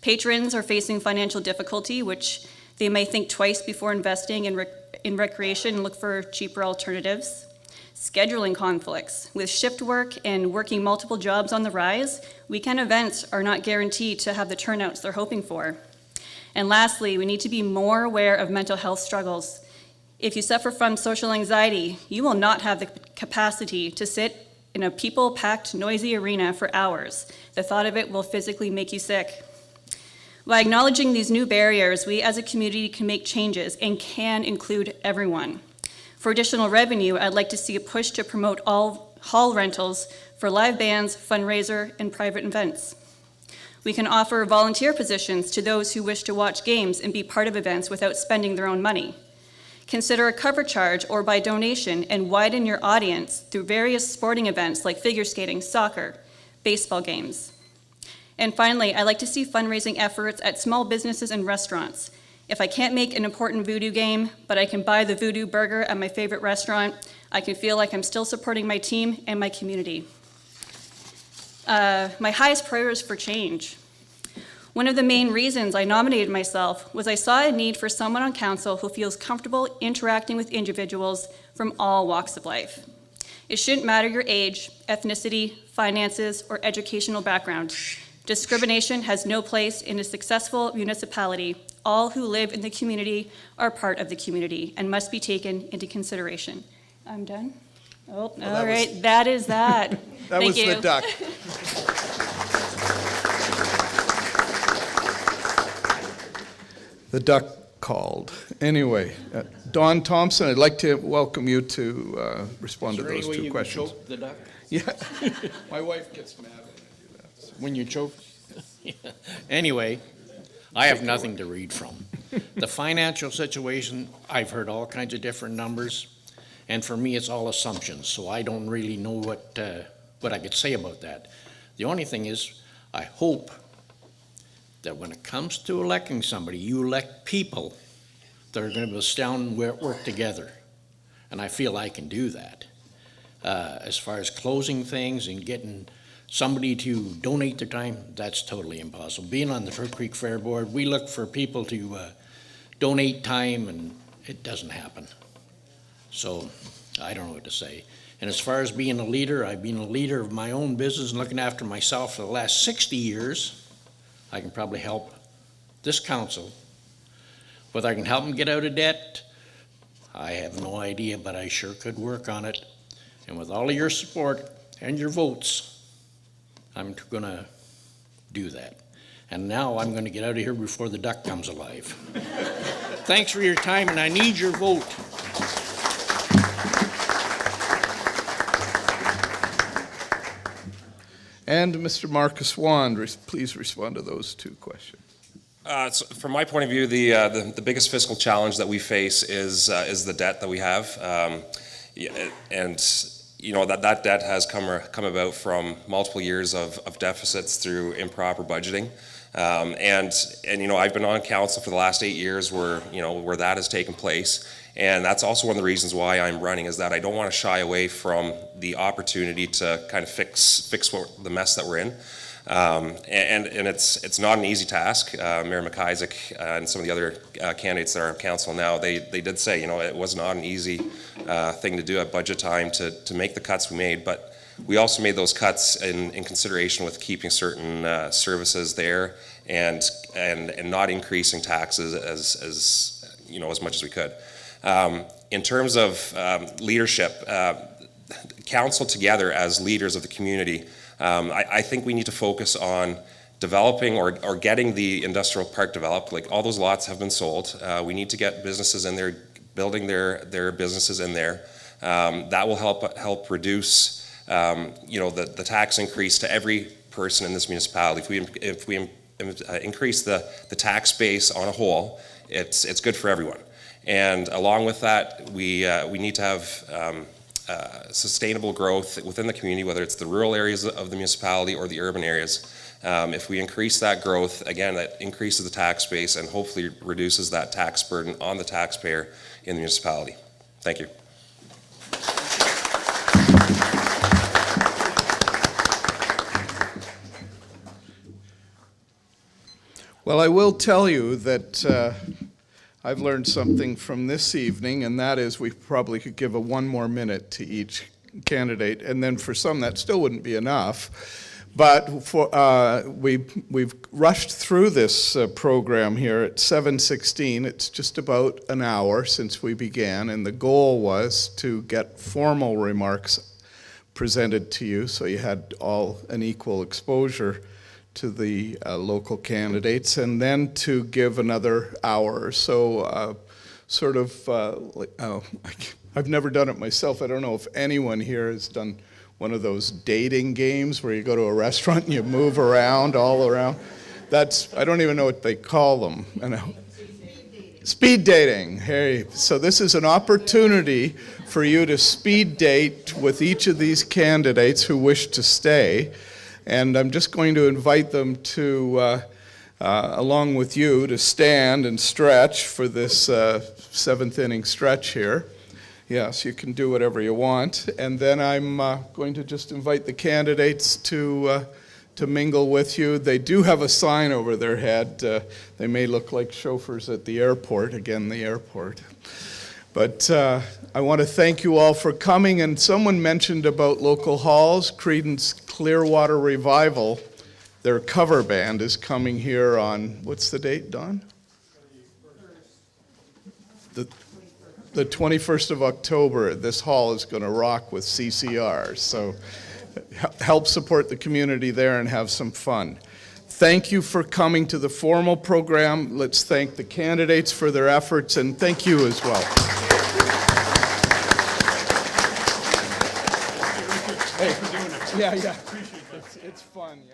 Patrons are facing financial difficulty, which they may think twice before investing in recreation and look for cheaper alternatives. Scheduling conflicts. With shift work and working multiple jobs on the rise, weekend events are not guaranteed to have the turnouts they're hoping for. And lastly, we need to be more aware of mental health struggles. If you suffer from social anxiety, you will not have the capacity to sit in a people-packed, noisy arena for hours. The thought of it will physically make you sick. By acknowledging these new barriers, we as a community can make changes and can include everyone. For additional revenue, I'd like to see a push to promote all hall rentals for live bands, fundraiser, and private events. We can offer volunteer positions to those who wish to watch games and be part of events without spending their own money. Consider a cover charge or by donation and widen your audience through various sporting events like figure skating, soccer, baseball games. And finally, I like to see fundraising efforts at small businesses and restaurants. If I can't make an important voodoo game, but I can buy the voodoo burger at my favorite restaurant, I can feel like I'm still supporting my team and my community. My highest prayer is for change. One of the main reasons I nominated myself was I saw a need for someone on council who feels comfortable interacting with individuals from all walks of life. It shouldn't matter your age, ethnicity, finances, or educational background. Discrimination has no place in a successful municipality. All who live in the community are part of the community and must be taken into consideration. I'm done? Oh, all right, that is that. That Thank was you. the duck. The duck called. Anyway, Don Thompson, I'd like to welcome you to respond to those two questions. Choke the duck? Yeah, my wife gets mad when I do that. So. When you choke? Anyway, I have nothing to read from. The financial situation, I've heard all kinds of different numbers, and for me, it's all assumptions, so I don't really know what I could say about that. The only thing is, I hope that when it comes to electing somebody, you elect people that are going to sit down and work together, and I feel I can do that. As far as closing things and getting somebody to donate their time, that's totally impossible. Being on the Fur Creek Fair Board, we look for people to donate time, and it doesn't happen. So I don't know what to say. And as far as being a leader, I've been a leader of my own business and looking after myself for the last 60 years. I can probably help this council. Whether I can help them get out of debt, I have no idea, but I sure could work on it. And with all of your support and your votes, I'm gonna do that. And now I'm gonna get out of here before the duck comes alive. Thanks for your time, and I need your vote. And Mr. Marcus Wand, please respond to those two questions. So from my point of view, the biggest fiscal challenge that we face is the debt that we have, and you know that debt has come about from multiple years of deficits through improper budgeting, and you know I've been on council for the last 8 years where that has taken place. And that's also one of the reasons why I'm running, is that I don't want to shy away from the opportunity to kind of fix the mess that we're in. And it's not an easy task. Mayor McIsaac and some of the other candidates that are on council now, they did say, it was not an easy thing to do at budget time to make the cuts we made, but we also made those cuts in consideration with keeping certain services there and not increasing taxes as as much as we could. In terms of leadership, council together as leaders of the community, I think we need to focus on developing or getting the industrial park developed. Like, all those lots have been sold. We need to get businesses in there, building their businesses in there. That will help reduce the tax increase to every person in this municipality. If we increase the tax base on a whole, it's good for everyone. And along with that, we need to have sustainable growth within the community, whether it's the rural areas of the municipality or the urban areas. If we increase that growth, again, that increases the tax base and hopefully reduces that tax burden on the taxpayer in the municipality. Thank you. Well, I will tell you that I've learned something from this evening, and that is we probably could give 1 more minute to each candidate, and then for some that still wouldn't be enough. But we've rushed through this program here at 7:16. It's just about an hour since we began, and the goal was to get formal remarks presented to you so you had all an equal exposure to the local candidates, and then to give another hour or so, I've never done it myself. I don't know if anyone here has done one of those dating games where you go to a restaurant and you move around, all around. I don't even know what they call them. Speed dating. Hey, so this is an opportunity for you to speed date with each of these candidates who wish to stay. And I'm just going to invite them to, along with you, to stand and stretch for this 7th inning stretch here. Yes, you can do whatever you want. And then I'm going to just invite the candidates to mingle with you. They do have a sign over their head. They may look like chauffeurs at the airport, again, the airport. But I want to thank you all for coming. And someone mentioned about local halls. Creedence Clearwater Revival, their cover band is coming here on, what's the date, Don? The 21st of October. This hall is going to rock with CCR. So help support the community there and have some fun. Thank you for coming to the formal program. Let's thank the candidates for their efforts, and thank you as well. Hey, yeah. It's fun, yeah.